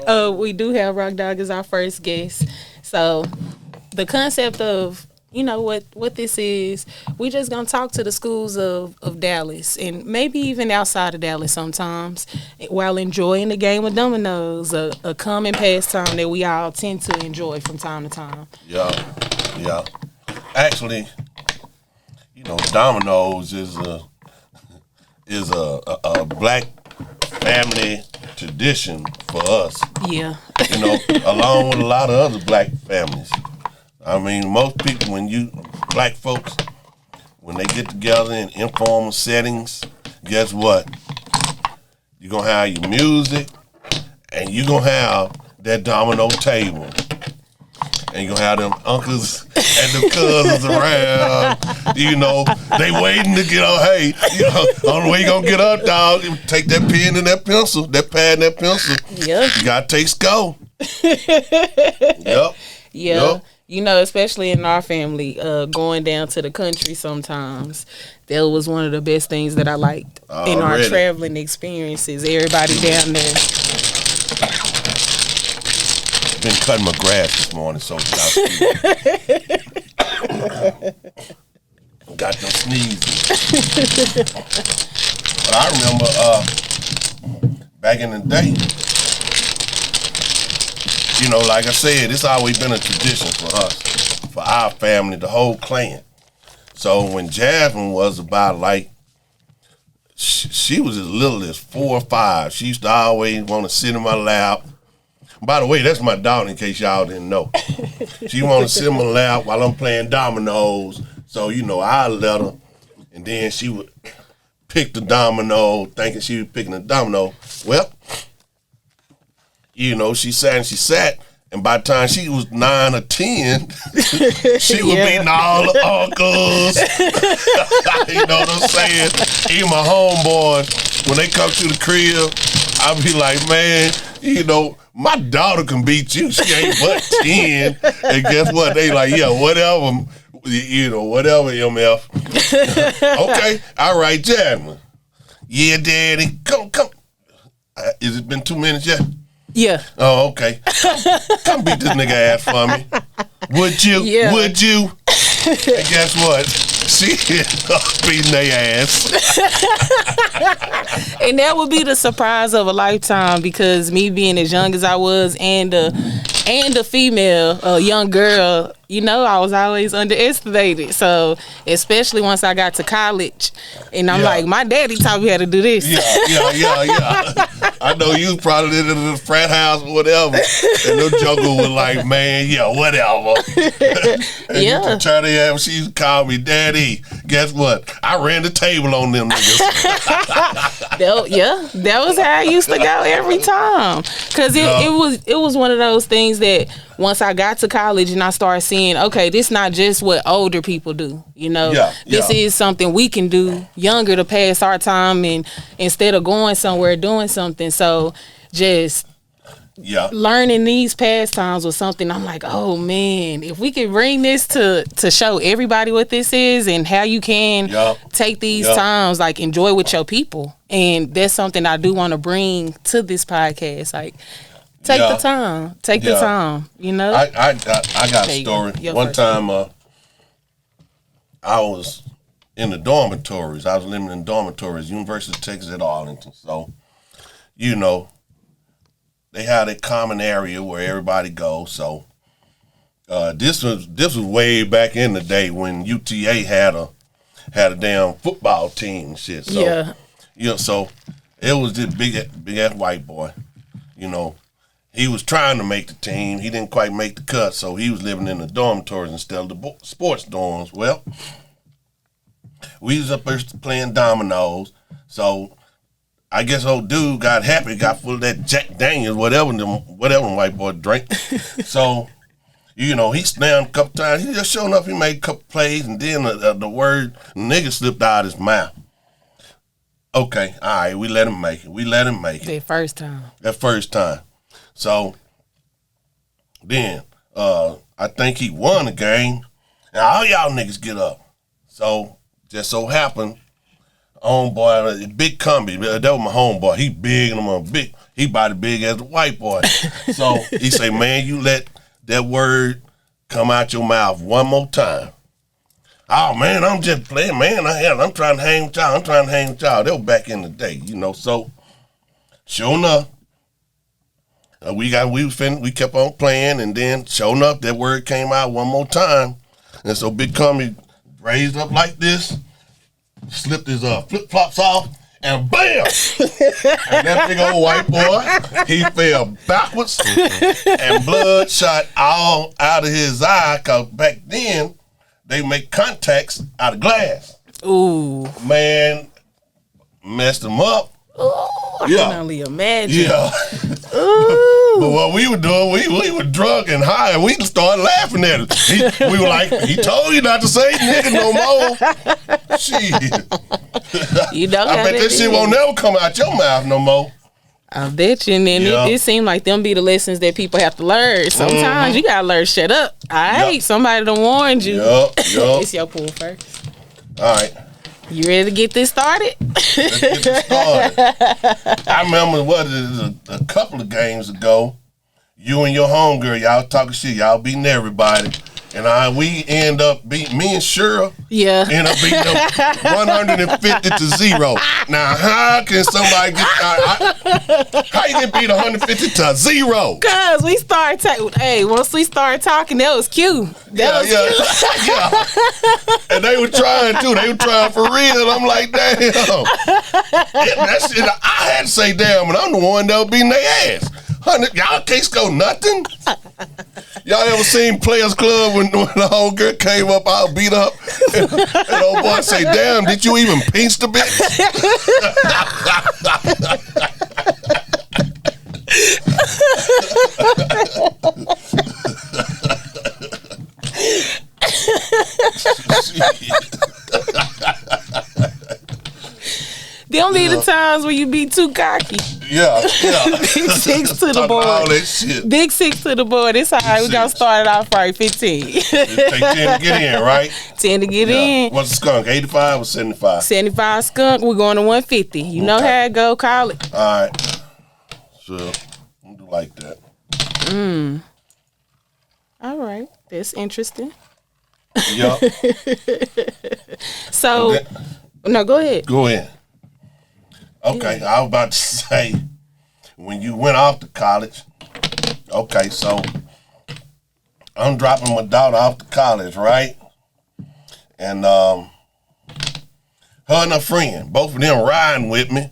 We do have Roc Dog as our first guest. So the concept of what this is, we just gonna talk to the schools of Dallas and maybe even outside of Dallas sometimes while enjoying the game of dominoes, a common pastime that we all tend to enjoy from time to time. Yeah. Actually, dominoes is a black family tradition for us. Yeah. Along with a lot of other black families. I mean, most people, black folks, when they get together in informal settings, guess what? You're going to have your music, and you're going to have that domino table. And you're going to have them uncles and them cousins around, they waiting to get on. Hey, only way you going to get up, dog, take that pen and that pencil, that pad and that pencil. Yep. You got to take Skool. Yep. Yeah. Yep. Especially in our family, going down to the country sometimes, that was one of the best things that I liked in our traveling experiences. Everybody down there. Been cutting my grass this morning, so got no sneezes. But I remember back in the day, like I said, it's always been a tradition for us, for our family, the whole clan. So when Jasmine was about she was as little as 4 or 5. She used to always want to sit in my lap. By the way, that's my daughter, in case y'all didn't know. She want to sit in my lap while I'm playing dominoes. So, I let her, and then she would pick the domino, thinking she was picking the domino. Well, she sat, and by the time she was 9 or 10, she was beating all the uncles. You know what I'm saying? Even my homeboys, when they come to the crib, I be like, man, my daughter can beat you. She ain't but 10. And guess what? They like, yeah, whatever, whatever, MF. Okay, all right, Jasmine. Yeah, Daddy, come. Is it been 2 minutes yet? Yeah. Oh, okay. Come beat this nigga ass for me. Would you? Yeah. Would you? And guess what? She beating their ass. And that would be the surprise of a lifetime, because me being as young as I was and a female, a young girl, I was always underestimated. So especially once I got to college, and I'm like, my daddy taught me how to do this. Yeah. I know you was probably in the frat house or whatever, and the jungle was like, man, whatever. And you could try to have, she used to call me daddy. Guess what? I ran the table on them niggas. That was how I used to go every time. Because it was one of those things that once I got to college and I started seeing, okay, this not just what older people do, This is something we can do younger to pass our time, and instead of going somewhere, doing something. So just learning these pastimes was something I'm like, oh man, if we could bring this to show everybody what this is and how you can take these times, like enjoy with your people. And that's something I do want to bring to this podcast. Like, take the time. Take the time, I got a story. One time I was in the dormitories. I was living in dormitories, University of Texas at Arlington. So, they had a common area where everybody goes. So this was way back in the day when UTA had a damn football team and shit. So so it was this big ass white boy. He was trying to make the team. He didn't quite make the cut, so he was living in the dormitories instead of the sports dorms. Well, we was up there playing dominoes, so I guess old dude got happy, got full of that Jack Daniels, whatever them white boy drank. So, he slammed a couple times. He just showing up, he made a couple plays, and then the word nigga slipped out of his mouth. Okay, all right, we let him make it. That first time. So, then, I think he won the game, and all y'all niggas get up. So, just so happened, homeboy, big combi. That was my homeboy. He big and I'm big. He about as big as the white boy. So he say, man, you let that word come out your mouth one more time. Oh, man, I'm just playing, man. I'm trying to hang with y'all. That was back in the day, you know. So, sure enough, we kept on playing, and then, sure enough, that word came out one more time. And so Big Cummy raised up like this, slipped his flip-flops off, and bam! And that big old white boy, he fell backwards, and blood shot all out of his eye, because back then, they make contacts out of glass. Ooh. Man, messed him up. Oh, I can only imagine. Yeah. Ooh. But what we were doing, we were drunk and high, and we started laughing at it. We were like, he told you not to say nigga no more. Shit. You know I bet that shit won't never come out your mouth no more. I bet you, and then it seemed like them be the lessons that people have to learn. Sometimes you gotta learn, shut up. All right, somebody done warned you. Yup. It's your pool first. All right. You ready to get this started? Let's get this started. I remember a couple of games ago, you and your homegirl, y'all talking shit, y'all beating everybody. And we end up beating, me and Cheryl, end up beating them 150-0. Now, how can somebody get, how you get beat 150-0? Because we started, once we started talking, that was cute. That was cute. And they were trying too. They were trying for real. I'm like, damn. That shit, I had to say damn, and I'm the one that was beating their ass. Y'all can't score nothing. Y'all ever seen Players Club when the whole girl came up all beat up and old boy say, damn, did you even pinch the bitch? Them be the times when you be too cocky. Yeah. Big six to the board. All that shit. Big six to the board. It's all right. We gonna start it off right. 15. Take 10 to get in, right? 10 to get in. What's the skunk? 85 or 75? 75 skunk. We're going to 150. You know how it go. Call it. All right. So we'll do like that. All right. That's interesting. Yeah. So, no, go ahead. Go ahead. Okay, I was about to say, when you went off to college, okay, so I'm dropping my daughter off to college, right? And her and her friend, both of them riding with me,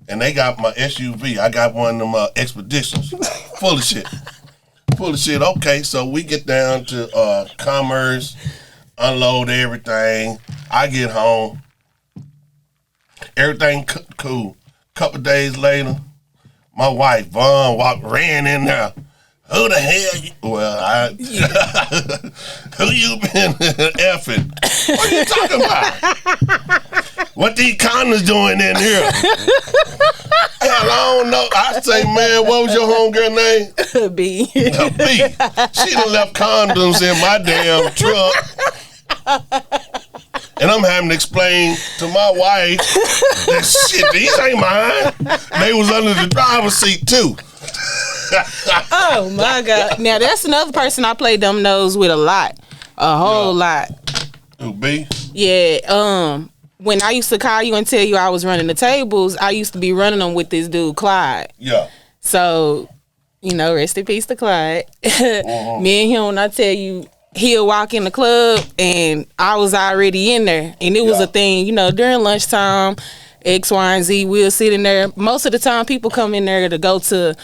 and they got my SUV. I got one of them Expeditions, full of shit. Okay, so we get down to Commerce, unload everything. I get home. Everything cool. Couple days later, my wife, Vaughn, ran in there. Who the hell you? Well, who you been effing? What are you talking about? What these condoms doing in here? Hell, I don't know. I say, man, what was your homegirl name? B. B. She done left condoms in my damn truck. And I'm having to explain to my wife that shit, these ain't mine. They was under the driver's seat too. Oh my God. Now that's another person I play Domino's with a whole lot. Who, B? Yeah. When I used to call you and tell you I was running the tables, I used to be running them with this dude, Clyde. Yeah. So, rest in peace to Clyde. Me and him, when I tell you, he'll walk in the club and I was already in there. And it was a thing, during lunchtime, X, Y, and Z, we'll sit in there. Most of the time, people come in there to go to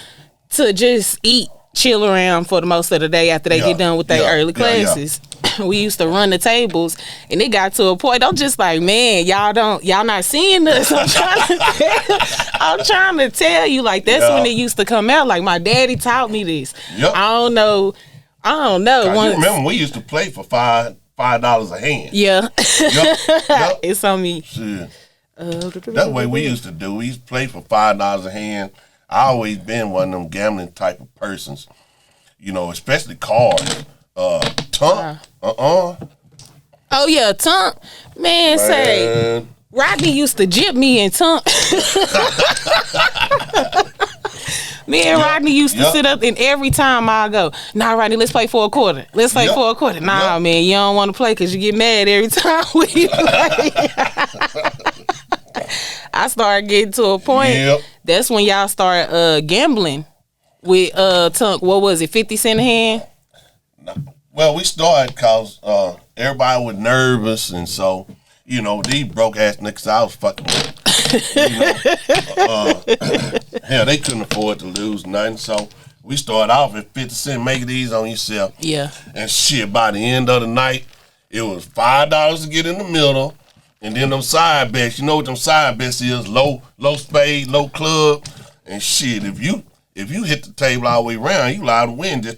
just eat, chill around for the most of the day after they get done with their early classes. We used to run the tables, and it got to a point. I'm just like, man, y'all not seeing this. I'm trying to tell you, like, that's when it used to come out. Like, my daddy taught me this. Yep. I don't know. You remember we used to play for $5 a hand. Yeah. Yep. It's on me. Shit. That's the way we used to do. We used to play for $5 a hand. I always been one of them gambling type of persons, especially cards. Tunk. Oh yeah, Tunk. Man, say Rodney used to jip me in Tunk. Me and Rodney used to sit up, and every time I go, nah, Rodney, let's play for a quarter. Let's play for a quarter. Nah, man, you don't want to play because you get mad every time we play. I started getting to a point. That's when y'all start gambling with Tunk. What was it, 50 cents a hand? Well, we started because everybody was nervous, and so, you know, these broke ass niggas I was fucking with. Hell, they couldn't afford to lose nothing, so we started off at 50 cents, make it easy on yourself. Yeah. And shit, by the end of the night, it was $5 to get in the middle, and then them side bets. You know what them side bets is? Low spade, low club, and shit. If you hit the table all the way around, you liable to win just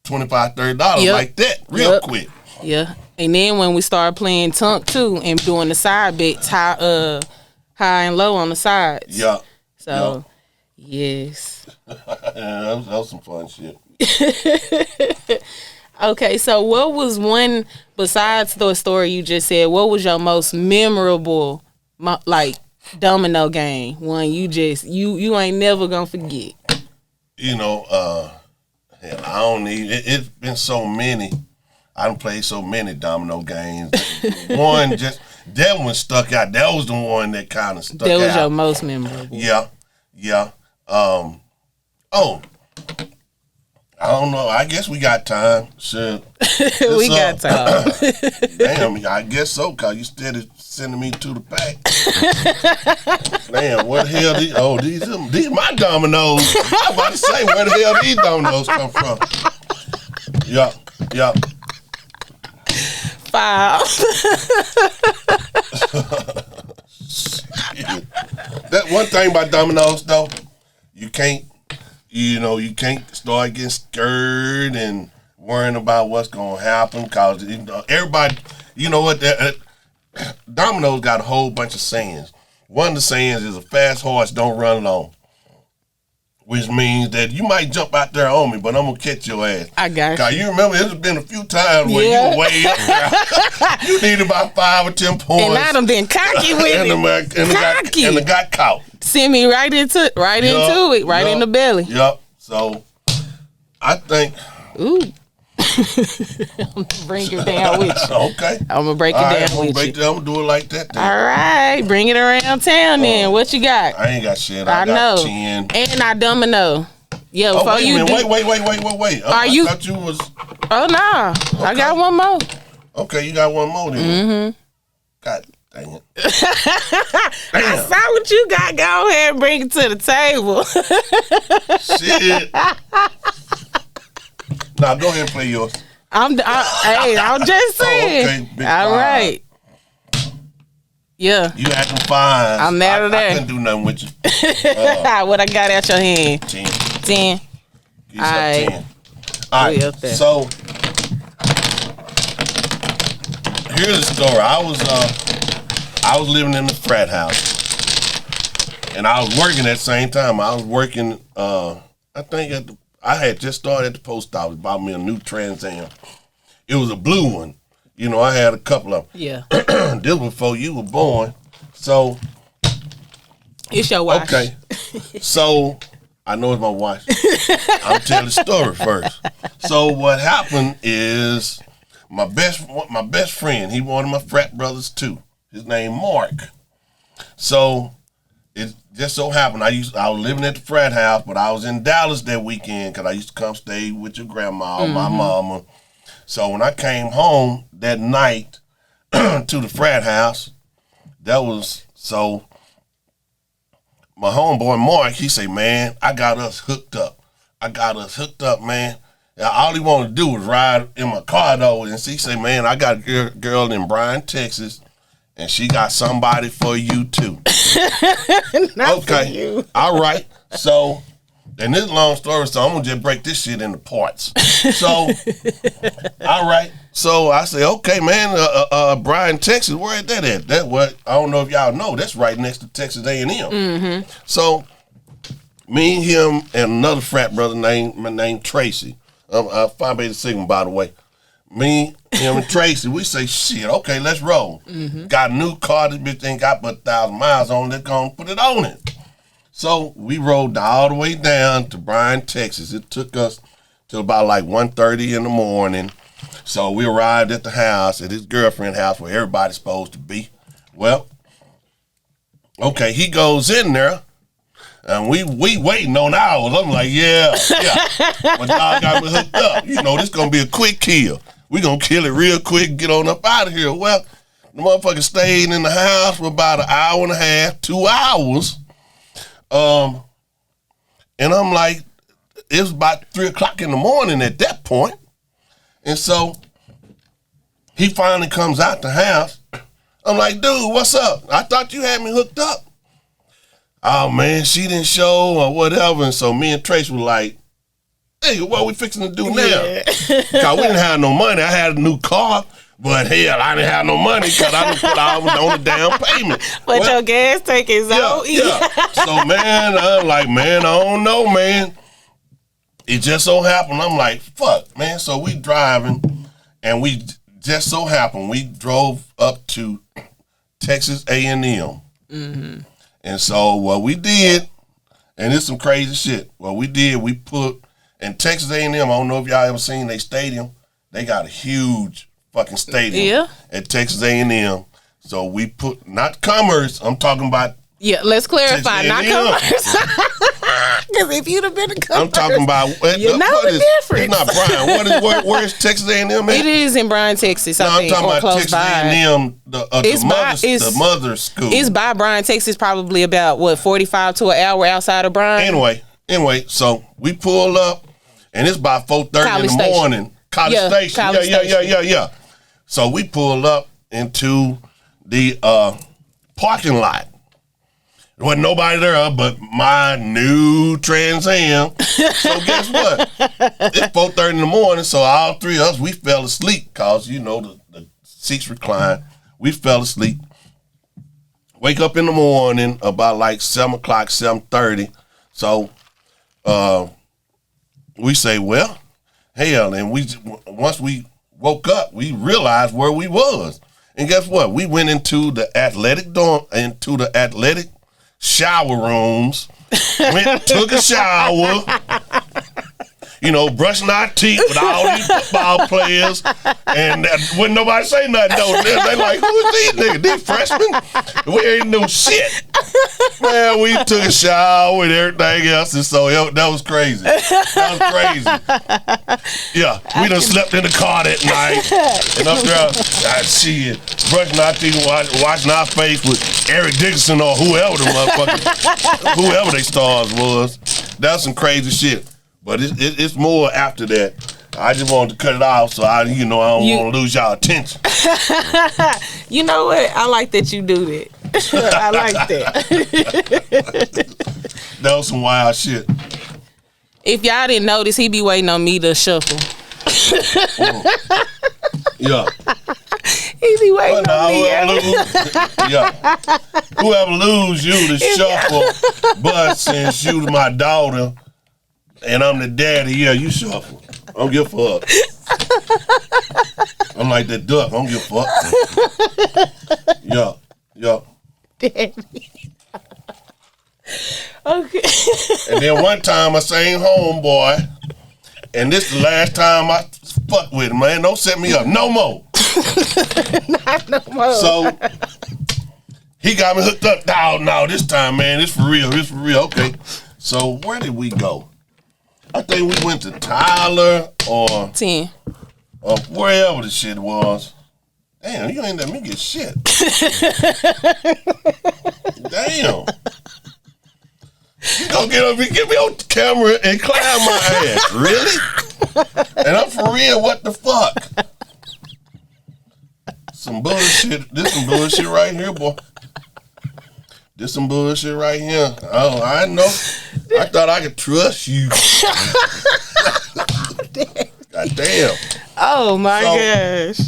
$25, $30 like that, real quick. Yeah. And then when we started playing Tunk too and doing the side bets, high and low on the sides. Yeah. So, yes. that was some fun shit. Okay, so what was one, besides the story you just said, what was your most memorable, like, domino game? One you ain't never gonna forget. You know, hell, I don't need it. It's been so many. I done played so many domino games. That one stuck out. That was the one that kind of stuck out. That was your most memorable. Yeah. I don't know. I guess we got time. Shit. We got time. Damn, I guess so, because you steady sending me to the pack. Damn, what the hell these my dominoes. I'm about to say, where the hell these dominoes come from? Yeah. 5. That one thing about dominoes, though, you can't start getting scared and worrying about what's gonna happen, because everybody, you know what? Dominoes got a whole bunch of sayings. One of the sayings is, a fast horse don't run alone, which means that you might jump out there on me, but I'm gonna catch your ass. I got you. Cause you remember, it's been a few times where you were way up there. You need about 5 or 10 points, and I done been cocky with it. and got caught. Send me right into it, in the belly. Yep. So I think. Ooh. I'm gonna bring it down with you. Okay. I'm gonna break it down with you. I'm gonna do it like that then. All right, bring it around town then. What you got? I ain't got shit. I got 10. And I domino. Yeah, before wait you a minute. do. Wait. I thought you was. Oh no, okay. I got one more. Okay, you got one more then. Mm-hmm. God dang it. I saw what you got. Go ahead and bring it to the table. Shit. Now go ahead and play yours. I'm just saying. Okay, all right. Yeah. You acting fine. I'm mad at that. I couldn't do nothing with you. What I got out your hand? 10. 10. All right. 10. All right. So here's the story. I was living in the frat house, and I was working at the same time. I was working. I think I had just started at the post office. Bought me a new Trans Am. It was a blue one. You know, I had a couple of them. Yeah. This was before you were born. So. It's your watch. Okay. So, I know it's my watch. I'm telling the story first. So, what happened is my best friend, he one of my frat brothers too. His name Mark. So, it just so happened I was living at the frat house, but I was in Dallas that weekend because I used to come stay with your grandma or my mama. So when I came home that night to the frat house, my homeboy Mark, he say, man, I got us hooked up, man. Now, all he wanted to do was ride in my car though, and he say, man, I got a girl in Bryan, Texas, and she got somebody for you too. Not for you. All right. So, and this is a long story, so I'm gonna just break this shit into parts. So, all right. So I say, okay, man, Bryan, Texas, where is that at? That what? I don't know if y'all know. That's right next to Texas A&M. Mm-hmm. So, me, him, and another frat brother named Tracy. Phi Beta Sigma, by the way. Me, him, and Tracy, we say, shit, okay, let's roll. Mm-hmm. Got a new car, this bitch ain't got but 1,000 miles on it, let's go and put it on it. So we rode all the way down to Bryan, Texas. It took us till about like 1:30 in the morning. So we arrived at the house, at his girlfriend's house where everybody's supposed to be. Well, okay, he goes in there, and we waiting on ours. I'm like, yeah. My dog got me hooked up. You know, this going to be a quick kill. We going to kill it real quick and get on up out of here. Well, the motherfucker stayed in the house for about an hour and a half, 2 hours. And I'm like, it was about 3 o'clock in the morning at that point. And so he finally comes out the house. I'm like, dude, what's up? I thought you had me hooked up. Oh, man, she didn't show or whatever. And so me and Trace were like, hey, what we fixing to do now? Because we didn't have no money. I had a new car, but hell, I didn't have no money because I didn't put all on the down payment. But your gas tank is on. Yeah. So, man, I'm like, man, I don't know, man. It just so happened. I'm like, fuck, man. So we driving, and we just so happened we drove up to Texas A&M. Mm-hmm. And so what we did, and it's some crazy shit. What we did, we put in Texas A&M. I don't know if y'all ever seen their stadium. They got a huge fucking stadium at Texas A&M. So we put not Commerce. I'm talking about. Yeah, let's clarify, not Commerce. Because if you'd have been a Commerce, I'm talking about. You know the difference. It's not Bryan. Where's Texas A&M at? It is in Bryan, Texas. I think, I'm talking or about close Texas by. A&M, the mother school. It's by Bryan, Texas, probably about 45 to an hour outside of Bryan. Anyway, so we pull up, and it's about 4:30 in the morning. College Station. Yeah. So we pull up into the parking lot. There wasn't nobody there but my new Trans Am. So guess what? It's 4:30 in the morning, so all three of us, we fell asleep because, you know, the seats recline. We fell asleep. Wake up in the morning about like 7 o'clock, 7:30. So we say, well, hell, and once we woke up, we realized where we was. And guess what? We went into the athletic shower rooms, took a shower, you know, brushing our teeth with all these football players, and when nobody say nothing, though, they like, who is these niggas? These freshmen? We ain't no shit. Man, we took a shower with everything else, and so that was crazy. Yeah, we done slept in the car that night, and up there, brushing our teeth, watching our face with Eric Dickerson or whoever the motherfucker, whoever they stars was. That's some crazy shit. But it's more after that. I just wanted to cut it off so I don't want to lose y'all attention. You know what? I like that you do that. I like that. That was some wild shit. If y'all didn't notice, he be waiting on me to shuffle. Yeah. He be waiting on me. Yeah. Whoever lose, you to shuffle. But since you my daughter and I'm the daddy, yeah, you shuffle. I don't give a fuck. I'm like that duck. I don't give a fuck. Yeah. Daddy. Okay. And then one time I sang homeboy, and this the last time I fuck with him, man. Don't set me up no more. Not no more. So he got me hooked up. No, this time, man, it's for real. Okay. So where did we go? I think we went to Tyler or 10 or wherever the shit was. Damn, you ain't let me get shit. Damn. You gonna get over, get me on camera and climb my ass, really? And I'm for real. What the fuck? Some bullshit. This some bullshit right here, boy. This some bullshit right here. Oh, I know. I thought I could trust you. God damn. Oh my gosh.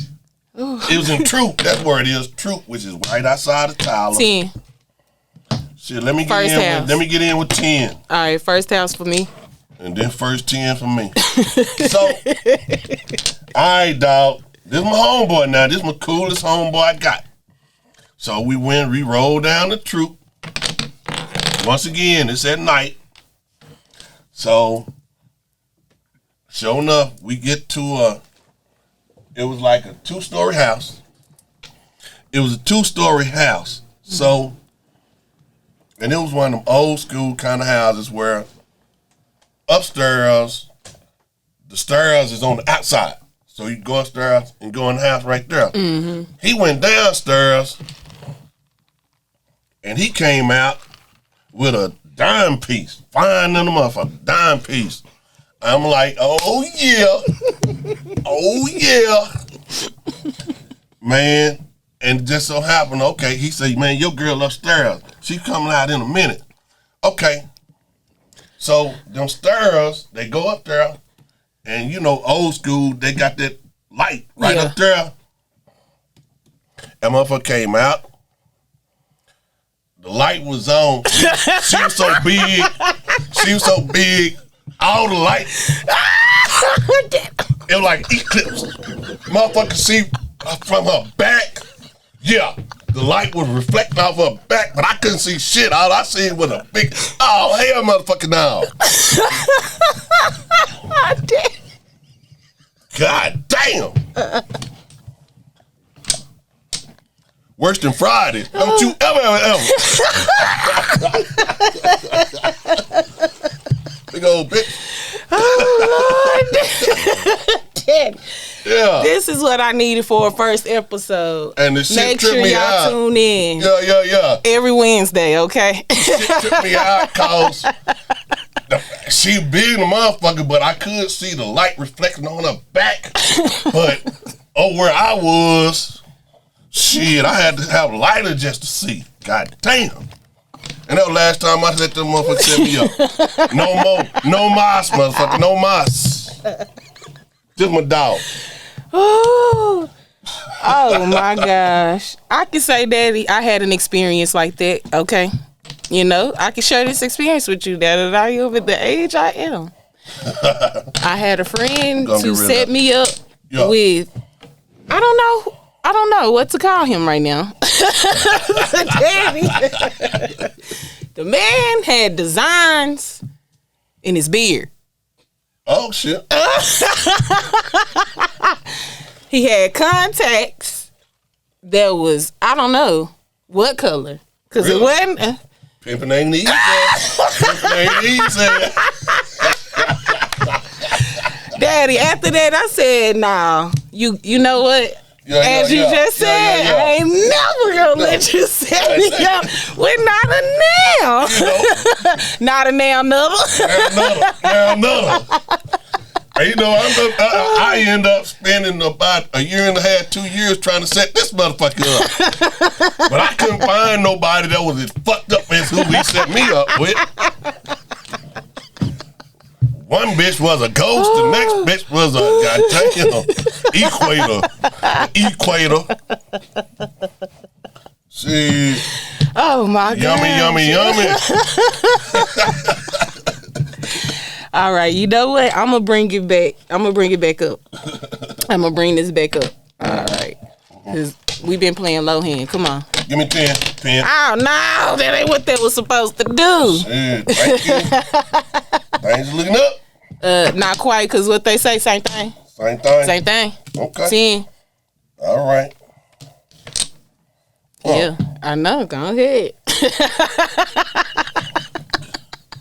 It was in Troop. That's where it is. Troop, which is right outside of Tyler. 10. Shit, let me get in with 10. All right, first house for me. And then first 10 for me. So, all right, dog. This is my homeboy now. This is my coolest homeboy I got. So we rolled down the Troop. Once again, it's at night. So, sure enough, we get to it was like a 2-story house. It was a 2-story house. So, and it was one of them old school kind of houses where upstairs, the stairs is on the outside. So you go upstairs and go in the house right there. Mm-hmm. He went downstairs and he came out with a dime piece. Fine little motherfucker, dime piece. I'm like, oh yeah. Oh yeah. Man. And just so happened, okay, he said, man, your girl upstairs. She's coming out in a minute. Okay. So them stairs, they go up there. And you know, old school, they got that light right up there. That motherfucker came out. The light was on. She was so big. She was so big. All the light. It was like eclipse. Motherfucker see from her back. Yeah. The light was reflecting off her back, but I couldn't see shit. All I seen was a big, oh, hell motherfucker now. God damn. Worse than Friday. Don't you ever. Big old bitch. Oh, Lord. Daddy. Yeah. This is what I needed for a first episode. And the shit Make tripped sure me y'all out. tune in. Yeah. Every Wednesday, okay? Shit tripped me out cause she big the motherfucker, but I could see the light reflecting on her back. But where I was, shit, I had to have a lighter just to see. God damn. And that was the last time I let them motherfucker set me up. No more. No mas, motherfucker. No mas. Just my dog. Oh my gosh. I can say, Daddy, I had an experience like that, okay? You know, I can share this experience with you that I am at the age I am. I had a friend to set me up with, I don't know what to call him right now. Daddy. The man had designs in his beard. Oh, shit. He had contacts that was, I don't know what color. Because it wasn't. Pimpin' ain't easy. Pimpin' ain't easy. Daddy, after that, I said, nah, you know what? As you just said, I ain't never gonna let you set me up with not a nail. You know, not a nail, another. Another. And you know, I end up spending about a year and a half, 2 years trying to set this motherfucker up. But I couldn't find nobody that was as fucked up as who he set me up with. One bitch was a ghost, the next bitch was a goddamn equator. See. Oh my God. Yummy. All right, you know what? I'm gonna bring it back. I'm gonna bring this back up. All right. Cause we've been playing low hand. Come on. Give me 10. Oh no, that ain't what that was supposed to do. Shit, thank you. Things looking up. Not quite, cause what they say, same thing. Same thing. Okay. 10. All right. Yeah, I know. Go ahead.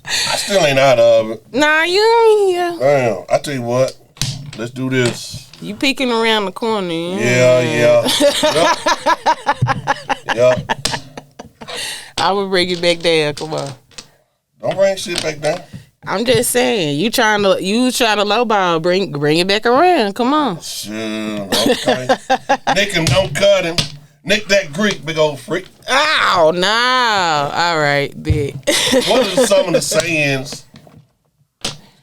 I still ain't out of it. Nah, you ain't here. Damn, I tell you what. Let's do this. You peeking around the corner. Yeah. Yep. I will bring it back down. Come on. Don't bring shit back down. I'm just saying, you trying to lowball, bring it back around. Come on. Sure, okay. Nick him, don't cut him. Nick that Greek, big old freak. Oh, no. All right, big. What are some of the sayings?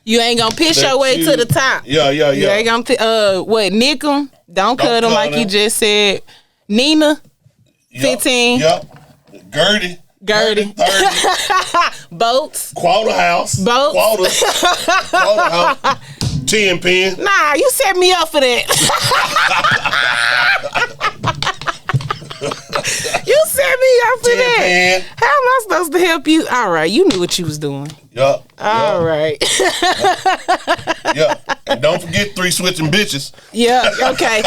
You ain't gonna pitch your way to the top. Yeah. You ain't gonna, nick him? Don't cut him like you just said. Nina, 15. Yep. Gertie. 30. Boats. Quarter house. Boats. Quarter house. 10 pin. Nah, you set me up for that. You set me up for that. How am I supposed to help you? All right, you knew what you was doing. Yup. All right. Yeah. And don't forget 3 switching bitches. Yeah. Okay.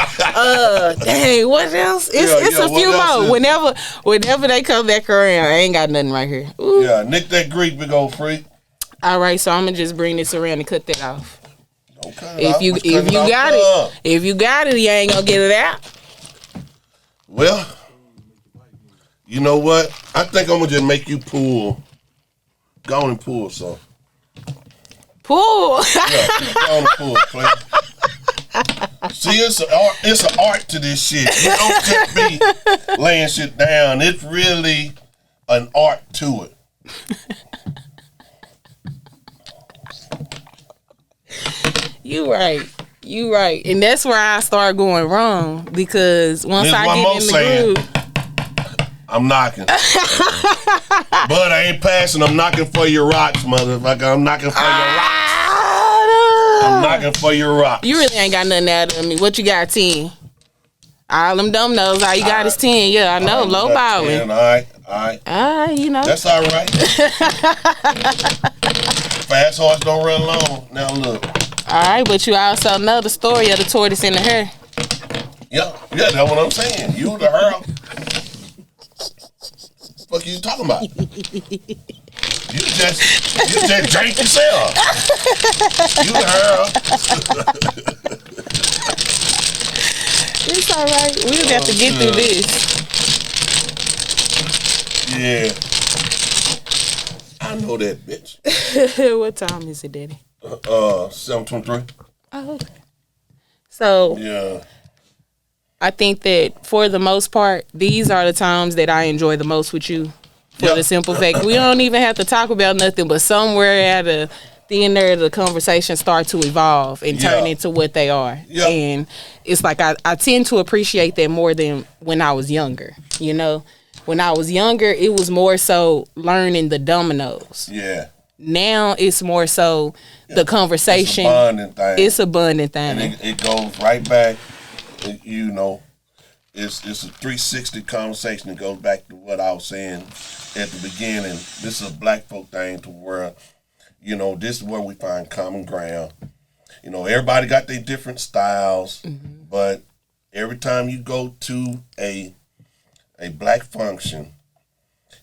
Dang. What else? It's a few more. Whenever they come back around, I ain't got nothing right here. Ooh. Yeah. Nick that Greek, big old freak. All right. So I'm gonna just bring this around and cut that off. Okay. If you got it, you ain't gonna get it out. Well, you know what? I think I'm gonna just make you pull. Go on and pull some. Pull. Yeah, go on and pull, Clay. See, it's an art to this shit. You don't just be laying shit down. It's really an art to it. You right. And that's where I start going wrong because once I get in the groove. I'm knocking. But I ain't passing. I'm knocking for your rocks, motherfucker. I'm knocking for your rocks. I'm knocking for your rocks. You really ain't got nothing out of me. What you got, 10? All them Dominoes, all you got is 10. Yeah, I know. Low balling. All right. You know. That's all right. Fast horse don't run long. Now look. All right, but you also know the story of the tortoise and the hare. Yeah, that's what I'm saying. You the hare. What you talking about? You just drank yourself. You the hare. It's all right. We'll have to get through this. Yeah. I know that bitch. What time is it, Daddy? 7:23. Oh, okay. So yeah, I think that for the most part, these are the times that I enjoy the most with you. For the simple fact, we don't even have to talk about nothing, but somewhere at the end there, the conversation start to evolve and turn into what they are. Yeah. And it's like I tend to appreciate that more than when I was younger. You know, when I was younger, it was more so learning the dominoes. Yeah. Now it's more so the conversation. It's a bonding thing. And it goes right back. You know, it's a 360 conversation. It goes back to what I was saying at the beginning. This is a black folk thing to where, you know, this is where we find common ground. You know, everybody got their different styles, but every time you go to a black function,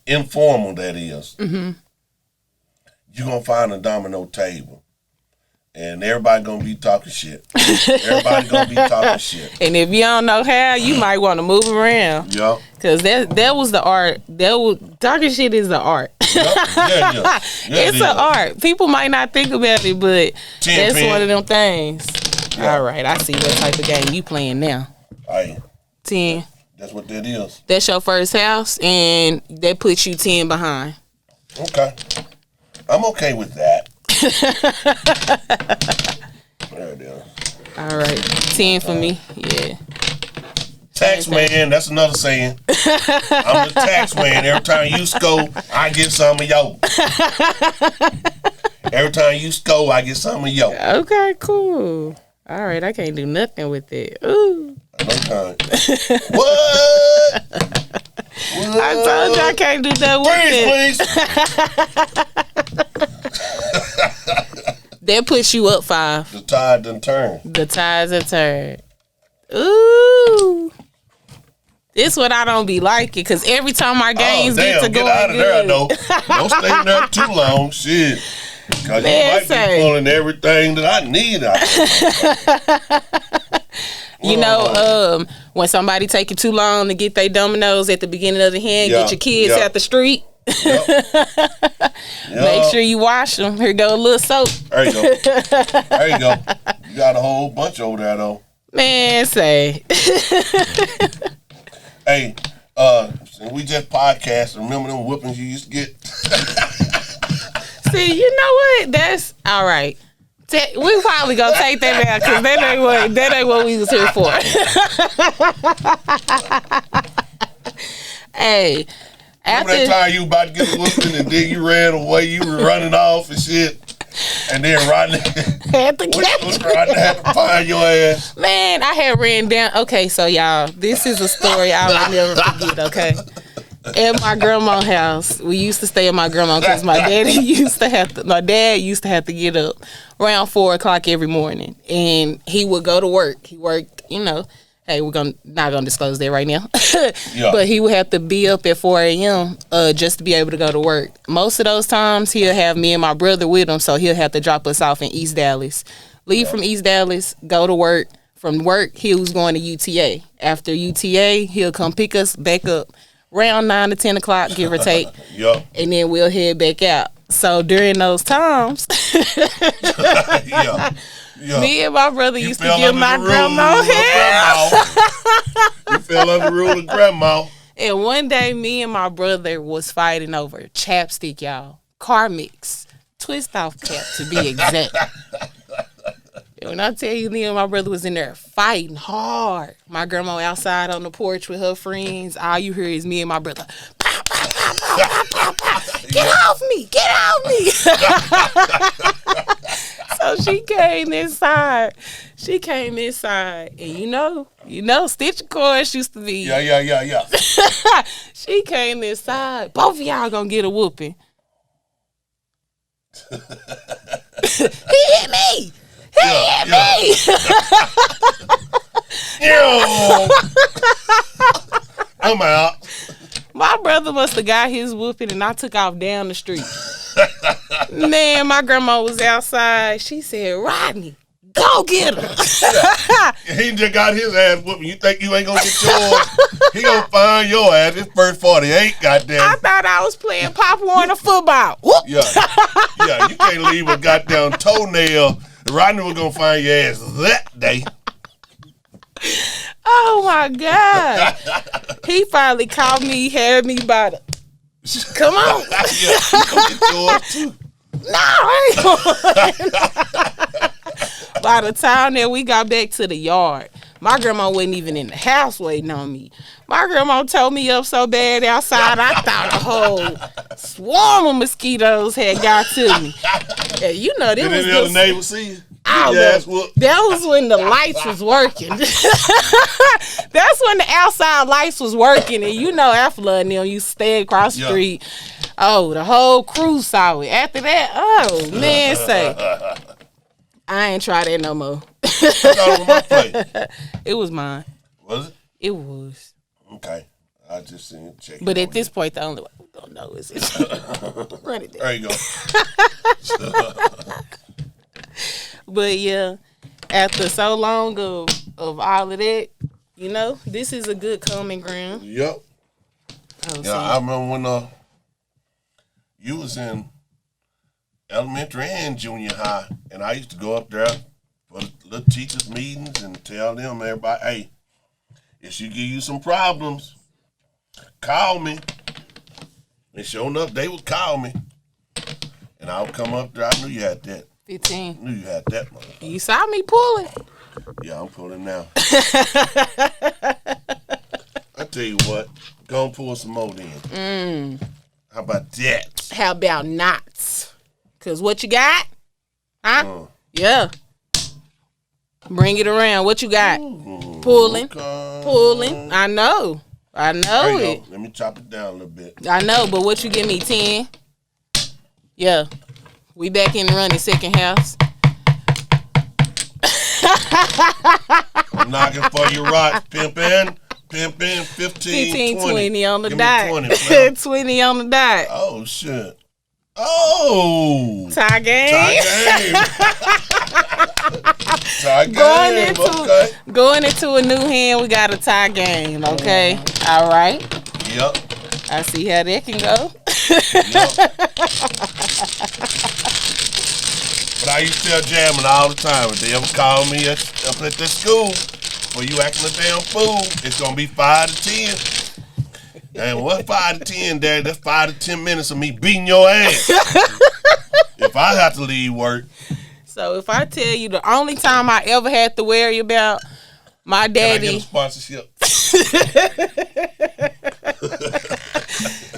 informal that is, you're going to find a domino table. And everybody going to be talking shit. Everybody going to be talking shit. And if you don't know how, you might want to move around. Yeah. Because that was the art. Talking shit is the art. Yeah, it's an art. People might not think about it, but that's one of them things. Yeah. All right, I see what type of game you playing now. 10. That's what that is. That's your first house, and that puts you 10 behind. Okay. I'm okay with that. There it is. All right. 10 for me. Yeah. Tax man, that's another saying. I'm the tax man. Every time you score, I get some of yo. Every time you score, I get some of yo. Okay, cool. All right, I can't do nothing with it. Ooh. Okay. What? I told you I can't do that with it. Please. That puts you up 5. The tide done turned. The tides have turned. Ooh. This what I don't be liking, because every time our games get to go out of there, though. Don't stay in there too long. Shit. Because you might be pulling everything that I need out. You know, when somebody take you too long to get their dominoes at the beginning of the hand, get your kids out the street. Make sure you wash them. Here go a little soap. There you go. There you go. You got a whole bunch over there, though. Man, say. Hey, we just podcast. Remember them whoopings you used to get? See, you know what? That's all right. We probably gonna take that out, because that ain't what we was here for. Hey, remember that time you about to get a whooping and then you ran away, you were running off and shit? And then Rodney had to Rodney had to find your ass. Man, I had ran down. Okay, so y'all, this is a story I will never forget. Okay, at my grandma's house, we used to stay at my grandma because my dad used to have to get up around 4:00 every morning, and he would go to work. He worked, Hey, we're not gonna disclose that right now. Yeah. But he would have to be up at 4 a.m. Just to be able to go to work. Most of those times he'll have me and my brother with him, so he'll have to drop us off in East Dallas. Leave from East Dallas, go to work. From work, he was going to UTA. After UTA, he'll come pick us back up around 9 to 10 o'clock, give or take. Yep. And then we'll head back out. So during those times, yeah. Me and my brother used to give my grandma hell. You fell under the rule of grandma. And one day, me and my brother was fighting over chapstick, y'all. Car mix. Twist off cap, to be exact. And when I tell you, me and my brother was in there fighting hard. My grandma outside on the porch with her friends. All you hear is me and my brother. Pow, pow, pow, pow, pow, pow, pow. Get off me. Get off me. So she came inside. And you know, stitch cords used to be. Yeah. She came inside. Both of y'all gonna get a whooping. He hit me. He hit me. I'm out. My brother must have got his whooping, and I took off down the street. Man, my grandma was outside. She said, Rodney, go get her. He just got his ass whooping. You think you ain't gonna get yours? He gonna find your ass. It's first 48, goddamn. I thought I was playing Pop Warner football. Whoop. Yeah, you can't leave a goddamn toenail. Rodney was gonna find your ass that day. Oh my God. He finally called me, had me by the. Come on. Yeah, you gonna get yours too. No, I ain't going. By the time that we got back to the yard, my grandma wasn't even in the house waiting on me. My grandma towed me up so bad outside, I thought a whole swarm of mosquitoes had got to me. And you know, Did any other neighbors see you? That was when the lights was working. That's when the outside lights was working. And you know, Affla and them, you stay across the street. Oh, the whole crew saw it. After that, oh, man, say, I ain't try that no more. I thought it was my plate. It was mine. Was it? It was. Okay. I just seen it. Check. But at this point, the only way we're going to know is it. Run it down. There you go. But yeah, after so long of all of that, you know, this is a good common ground. Yep. I remember when you was in elementary and junior high, and I used to go up there for the little teachers' meetings and tell them, everybody, hey, if she give you some problems, call me. And sure enough, they would call me. And I would come up there. I knew you had that. 15. I knew you had that, motherfucker. You saw me pulling. Yeah, I'm pulling now. I tell you what, go and pull some more then. How about that? How about knots? Because what you got? Huh? Yeah. Bring it around. What you got? Pulling. Okay. Pulling. I know it. Let me chop it down a little bit. I know, but what you give me, 10? Yeah. We back in the running, second house. I'm knocking for your rocks, pimpin', 15, 20 on the Give dot. me 20, 20 on the dot. Oh, shit. Oh. Tie game. Tie game. Going into a new hand, we got a tie game, okay? All right. Yep. I see how that can go. But I used to tell Jamming all the time, if they ever call me up at the school, where you acting a damn fool, it's going to be 5 to 10. And what 5 to 10, Dad? That's 5 to 10 minutes of me beating your ass. If I have to leave work. So if I tell you the only time I ever had to worry about my daddy. Can I get a sponsorship?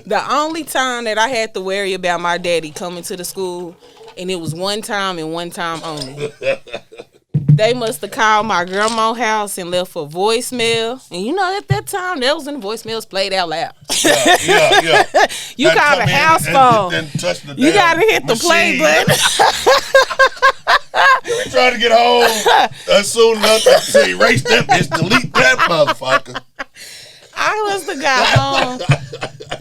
The only time that I had to worry about my daddy coming to the school and it was one time and one time only. They must have called my grandma's house and left a voicemail. And you know, at that time, that was when the voicemails played out loud. Yeah. You called a house phone. You got to hit the play button. We trying to get home as soon as I say, erase that bitch, delete that motherfucker. I must have got home.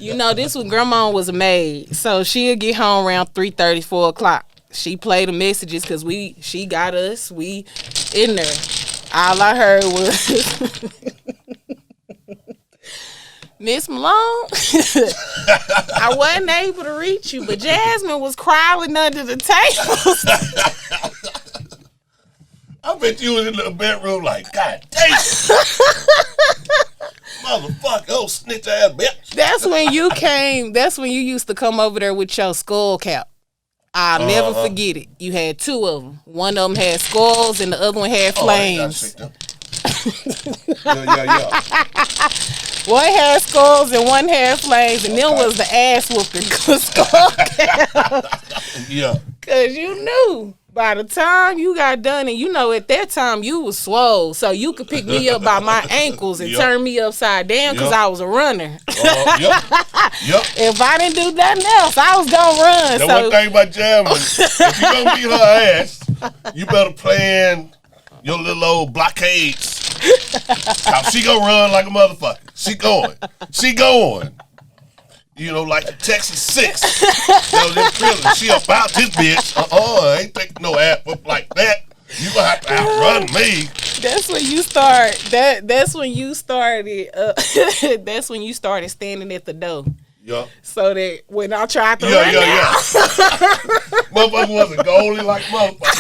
You know, this when grandma was a maid. So she'll get home around 3:30, 4 o'clock. She played the messages because she got us. We in there. All I heard was, Miss Malone, I wasn't able to reach you, but Jasmine was crawling under the table. I bet you was in the bedroom like, God damn. Motherfucker, oh snitch ass bitch. That's when you came. That's when you used to come over there with your skull cap. I'll never forget it. You had two of them. One of them had skulls and the other one had flames. Yeah. One had skulls and one had flames, and then was the ass whooping skull cap. Yeah. Cause you knew by the time you got done, and you know at that time you was swole, so you could pick me up by my ankles and turn me upside down because I was a runner. Yep. If I didn't do nothing else, I was gonna run. The one thing about Jasmine, if you gonna beat her ass, you better plan your little old blockades. She gonna run like a motherfucker. She going. You know, like the Texas 6. She about this bitch. I ain't taking no ass up like that. You gonna have to outrun me. That's when you start. That's when you started. That's when you started standing at the door. Yeah. So that when I tried to run out, motherfucker was a goalie like motherfucker.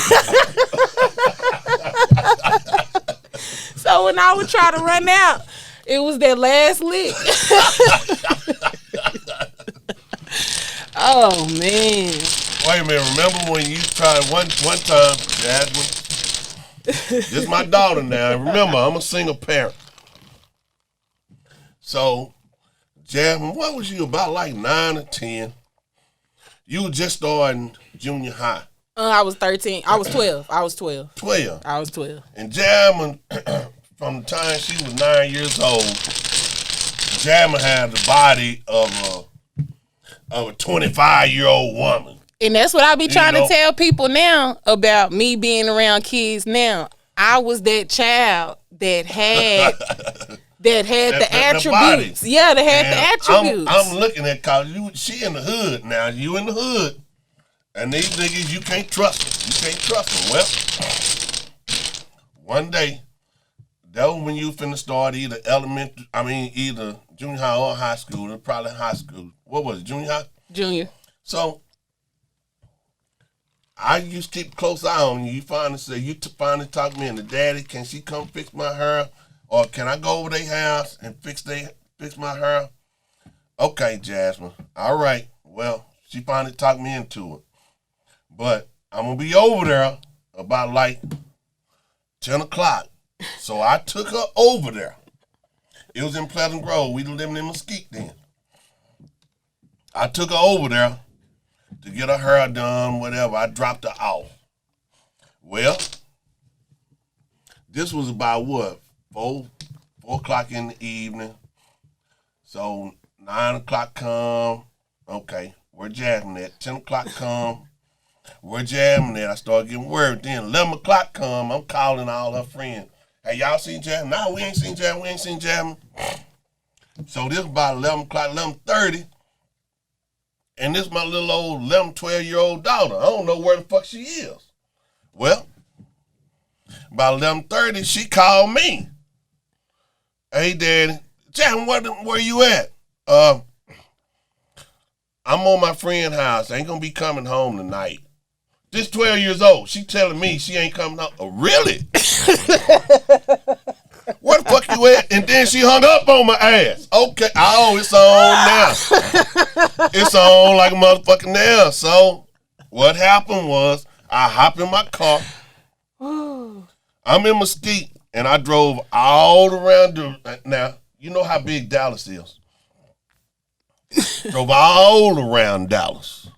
So when I would try to run out, it was that last lick. Oh man! Wait a minute. Remember when you tried one time, Jasmine? This is my daughter now. Remember, I'm a single parent. So, Jasmine, what was you about like 9 or 10? You were just starting junior high. I was 13. I was 12. 12. I was 12. And Jasmine, from the time she was 9 years old, Jasmine had the body of a 25-year-old woman. And that's what I be trying to tell people now about me being around kids now. I was that child that had the attributes. That had the attributes. I'm looking at college. She in the hood now. You in the hood. And these niggas, you can't trust them. Well, one day, that was when you finna start either junior high or high school. Or probably high school. What was it, junior high? Junior. So, I used to keep a close eye on you. You finally talk to me and the daddy, can she come fix my hair? Or can I go over their house and fix my hair? Okay, Jasmine. All right. Well, she finally talked me into it. But I'm going to be over there about like 10 o'clock. So I took her over there. It was in Pleasant Grove. We were living in Mesquite then. I took her over there to get her hair done, whatever. I dropped her off. Well, this was about what? 4 o'clock in the evening. So 9 o'clock come. Okay, where Jasmine at? 10 o'clock come. Where Jasmine at? I started getting worried. Then 11 o'clock come. I'm calling all her friends. Hey, y'all seen Jasmine? No, we ain't seen Jasmine. So this was about 11 o'clock, 11:30. And this is my little old 11, 12-year-old daughter. I don't know where the fuck she is. Well, about 11:30, she called me. Hey, Daddy. Jasmine, where you at? I'm on my friend's house. I ain't going to be coming home tonight. This 12 years old. She telling me she ain't coming home. Oh, really? Where the fuck you at? And then she hung up on my ass. Okay. Oh, it's on now. It's on like a motherfucker now. So what happened was I hopped in my car. I'm in Mesquite, and I drove all around. Now, you know how big Dallas is. Drove all around Dallas.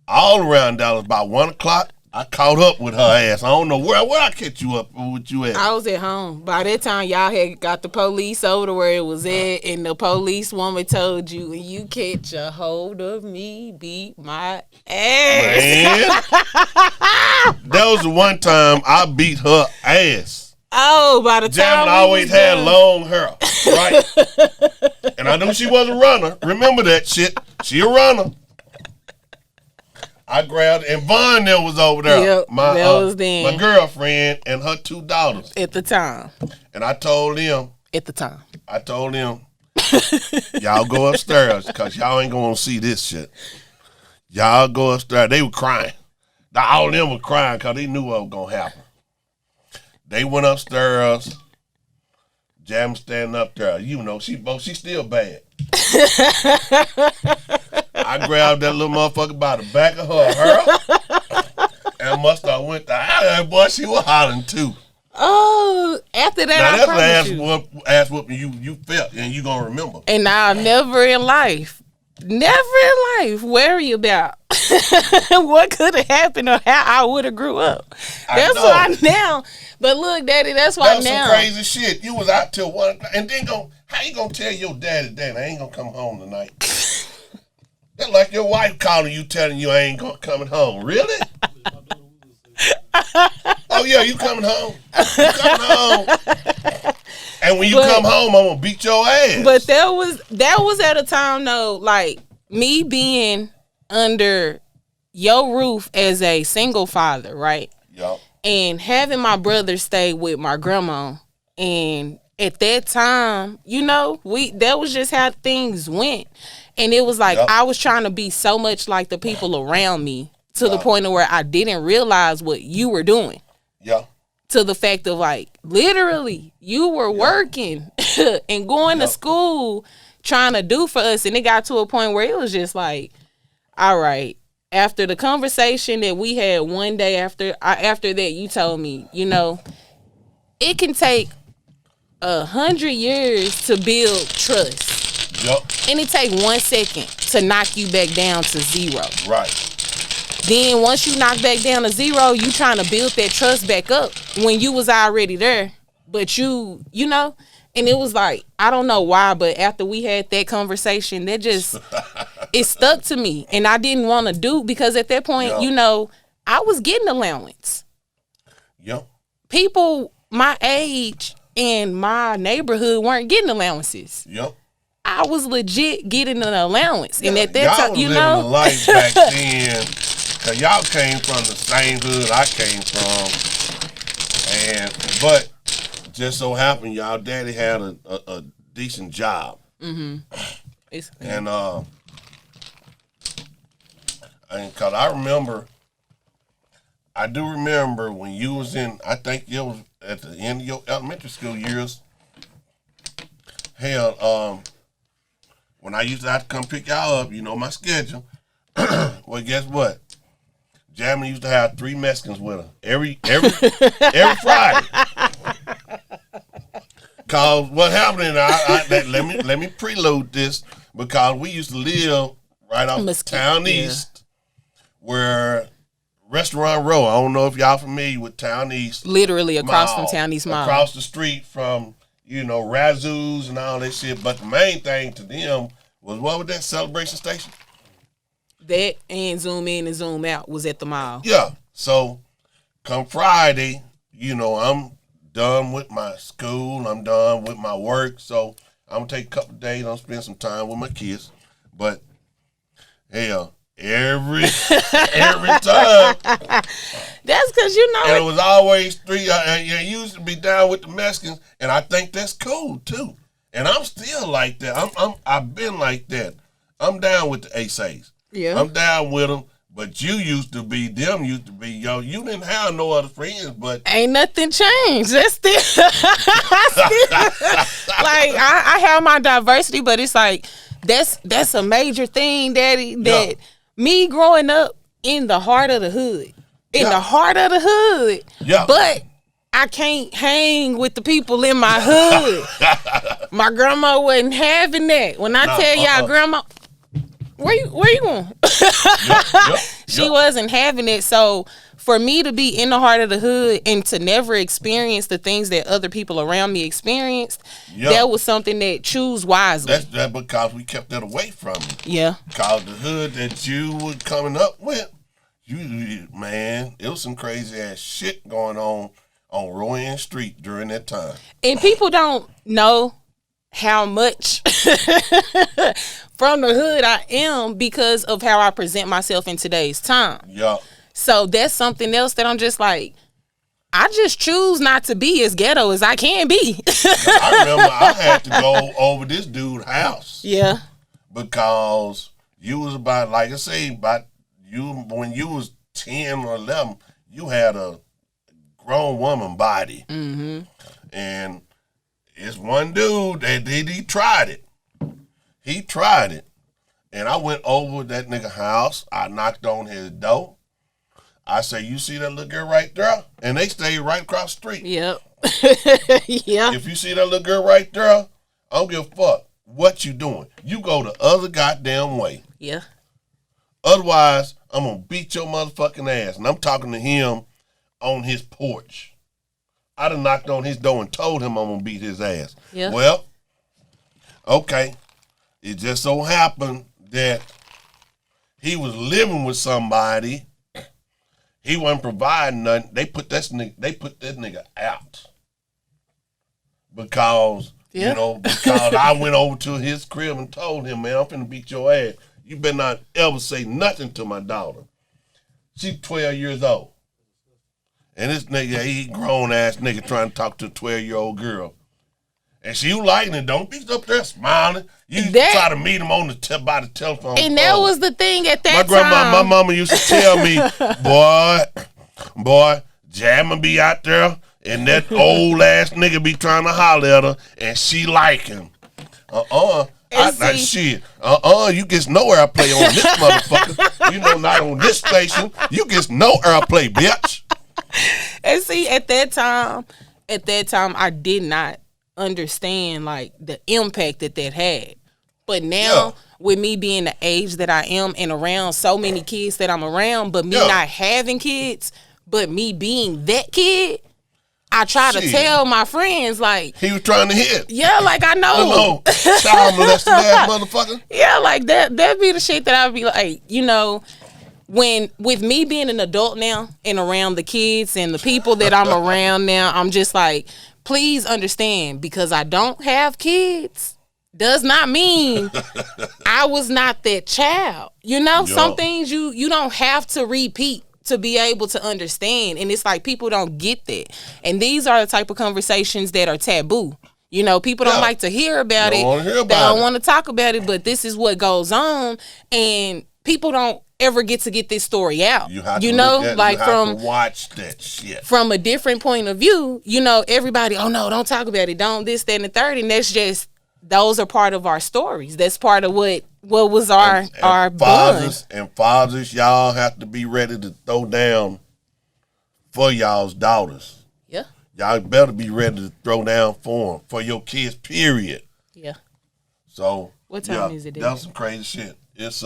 all around Dallas. About 1 o'clock, I caught up with her ass. I don't know where I catch you up with you at. I was at home. By that time, y'all had got the police over to where it was at, and the police woman told you, "When you catch a hold of me, beat my ass." Man, that was the one time I beat her ass. Oh, by the time Jasmine always had long hair, right? And I knew she was a runner. Remember that shit. She a runner. I grabbed, and Vaughn there was over there. Yep, my girlfriend and her 2 daughters. At the time. And I told them. Y'all go upstairs because y'all ain't going to see this shit. Y'all go upstairs. They were crying. All of them were crying because they knew what was going to happen. They went upstairs. Jam standing up there. You know, she still bad. I grabbed that little motherfucker by the back of her hair and must have went to boy, she was hollering too. Oh, after that, now, that's the ass whooping you felt and you gonna remember. And I'll never in life worry about what could have happened or how I would have grew up. That's why now. But look, Daddy, that's why now. That's some crazy shit. You was out till 1 o'clock, and then how you gonna tell your daddy, I ain't gonna come home tonight? That's like your wife calling you, telling you I ain't coming home. Really? Oh yeah, you coming home? You coming home? And when you come home, I'm gonna beat your ass. But that was at a time though, like me being under your roof as a single father, right? Yup. And having my brother stay with my grandma, and at that time, you know, that was just how things went. And it was like I was trying to be so much like the people around me to the point of where I didn't realize what you were doing. Yeah. To the fact of like, literally, you were working and going to school trying to do for us. And it got to a point where it was just like, all right, after the conversation that we had one day after that, you told me, you know, it can take 100 years to build trust. Yep. And it take 1 second to knock you back down to 0. Right. Then once you knock back down to 0, you trying to build that trust back up when you was already there. But you know, and it was like, I don't know why, but after we had that conversation, that just, it stuck to me. And I didn't want to do, because at that point, you know, I was getting allowance. Yep. People my age in my neighborhood weren't getting allowances. Yep. I was legit getting an allowance. And at that time, you know. Y'all was living the life back then. Cause y'all came from the same hood I came from. But just so happened y'all daddy had a decent job. Mm-hmm. And cause I do remember when you was in, I think it was at the end of your elementary school years. Hell, when I used to have to come pick y'all up, you know my schedule. Well, guess what? Jasmine used to have 3 Mexicans with her every Friday. Cause what happened? Let me preload this, because we used to live right off Town East, where Restaurant Row. I don't know if y'all familiar with Town East. Literally across from Town East Mall. Across the street from, you know, Razoo's and all that shit. But the main thing to them was, what was that celebration station? That and Zoom In and Zoom Out was at the mall. Yeah. So come Friday, you know, I'm done with my school. I'm done with my work. So I'm going to take a couple of days. I'm spend some time with my kids. But, hell, every time. That's because, you know. And it was always 3. You used to be down with the Mexicans. And I think that's cool, too. And I'm still like that. I've been like that. I'm down with the ASAs. Yeah. I'm down with them, but them used to be, yo, you didn't have no other friends, but. Ain't nothing changed. That's still, like, I have my diversity, but it's like, that's a major thing, Daddy, that me growing up in the heart of the hood, but I can't hang with the people in my hood. My grandma wasn't having that. When I tell y'all, grandma, where you going? She wasn't having it. So for me to be in the heart of the hood and to never experience the things that other people around me experienced, that was something that choose wisely. That's because we kept that away from you. Yeah. Because the hood that you were coming up with, man, it was some crazy ass shit going on Roc Street during that time. And people don't know how much from the hood I am because of how I present myself in today's time. Yeah. So that's something else that I'm just like, I just choose not to be as ghetto as I can be. I remember I had to go over this dude's house. Yeah. Because you was about, like I say, when you was 10 or 11, you had a grown woman body. Mm-hmm. And it's one dude that he tried it. He tried it. And I went over that nigga house. I knocked on his door. I say, you see that little girl right there? And they stayed right across the street. Yep. Yeah. If you see that little girl right there, I don't give a fuck what you doing. You go the other goddamn way. Yeah. Otherwise, I'm going to beat your motherfucking ass. And I'm talking to him on his porch. I done knocked on his door and told him I'm going to beat his ass. Yeah. Well, okay. It just so happened that he was living with somebody. He wasn't providing nothing. They put that nigga out. Because, because I went over to his crib and told him, man, I'm finna beat your ass. You better not ever say nothing to my daughter. She's 12 years old. And this nigga, he grown ass nigga trying to talk to a 12-year-old girl. And she was liking it. Don't be up there smiling. You try to meet him on by the telephone. And that was the thing at that time. My mama used to tell me, boy, Jamma be out there and that old ass nigga be trying to holler at her and she like him. You get no airplay on this motherfucker. Not on this station. You get no airplay, bitch. And see, at that time, I did not understand like the impact that had. But now, with me being the age that I am and around so many kids that I'm around, but me not having kids, but me being that kid, I try to tell my friends like he was trying to hit. Yeah, like I know. Child molesting ass motherfucker. Yeah, like that be the shit that I'd be like, when with me being an adult now and around the kids and the people that I'm around now, I'm just like, please understand, because I don't have kids does not mean I was not that child. Some things you don't have to repeat to be able to understand. And it's like people don't get that. And these are the type of conversations that are taboo. People don't like to hear about it. They don't want to talk about it, but this is what goes on. And people don't ever get this story out. You have to watch that shit. From a different point of view, everybody, oh no, don't talk about it. Don't this, that, and the third. And that's just, those are part of our stories. That's part of what was our fathers bond. And fathers, y'all have to be ready to throw down for y'all's daughters. Yeah. Y'all better be ready to throw down for them, for your kids, period. Yeah. So. What time is it? That was some crazy shit. It's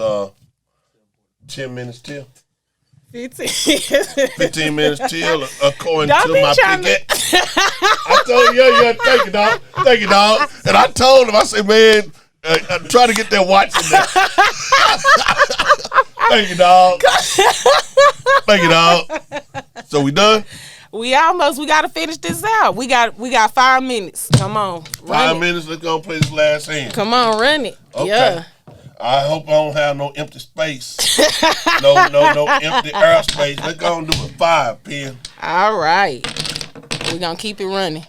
10 minutes till. 15 minutes till, according to my picket. I told you, thank you, dog. And I told him, I said, man, I'm trying to get that watch in there. Thank you, dog. So we done? We got to finish this out. We got 5 minutes. Come on. 5 minutes, let's go play this last hand. Come on, run it. Okay. Yeah. I hope I don't have no empty space. no empty airspace. Let's go and do it 5, Pen. All right. We're going to keep it running.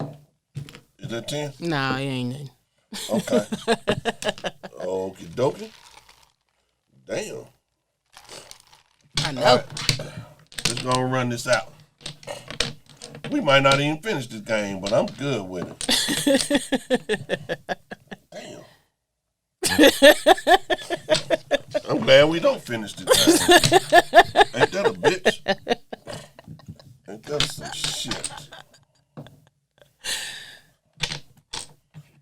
Is that 10? Nah, it ain't nothing. Okay. Okie dokie. Damn. I know. Right. Let's go and run this out. We might not even finish this game, but I'm good with it. Damn. I'm glad we don't finish this game. Ain't that a bitch? Ain't that some shit?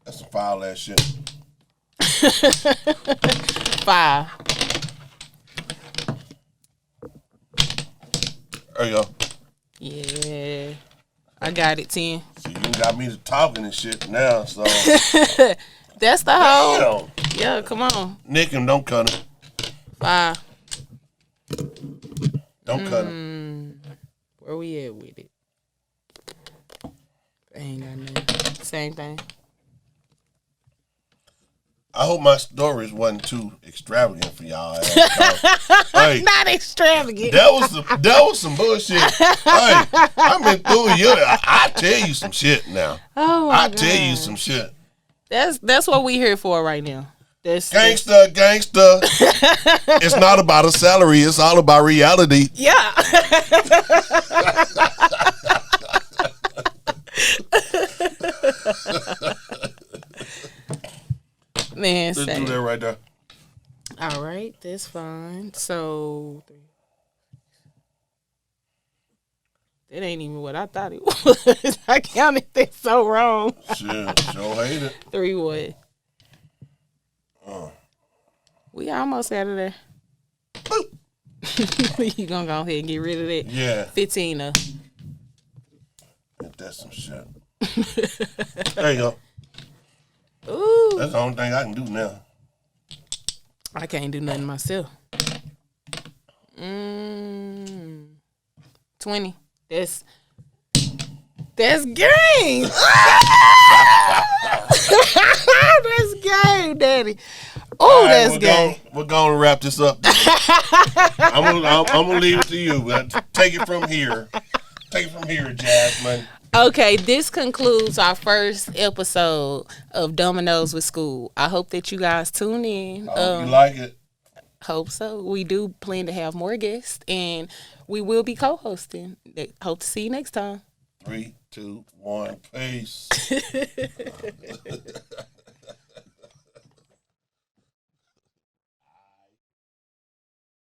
That's some foul ass shit. 5. There you go. Yeah. I got it, 10. So you got me to talking and shit now, so. That's the whole. Yeah, come on. Nick him, don't cut him. 5. Don't cut him. Where we at with it? Ain't got nothing. Same thing. I hope my stories wasn't too extravagant for y'all. Hey, not extravagant. That was some bullshit. Hey, I've been through you. I tell you some shit now. Oh my God. tell you some shit. That's what we here for right now. Gangster. It's not about a salary. It's all about reality. Yeah. Man, let's do that right there. All right, that's fine. So, that ain't even what I thought it was. I counted that so wrong. Shit, sure hate it. 3 what? We almost out of there. You gonna go ahead and get rid of that? Yeah. 15 Ain't that some shit? There you go. Ooh. That's the only thing I can do now. I can't do nothing myself. 20. That's game. That's game, Daddy. Oh, right, that's game. We're going to wrap this up. I'm gonna leave it to you. Take it from here. Jasmine. Okay, this concludes our first episode of Domino's with Skool. I hope that you guys tune in. I hope you like it. Hope so. We do plan to have more guests, and we will be co-hosting. Hope to see you next time. 3, 2, 1, peace.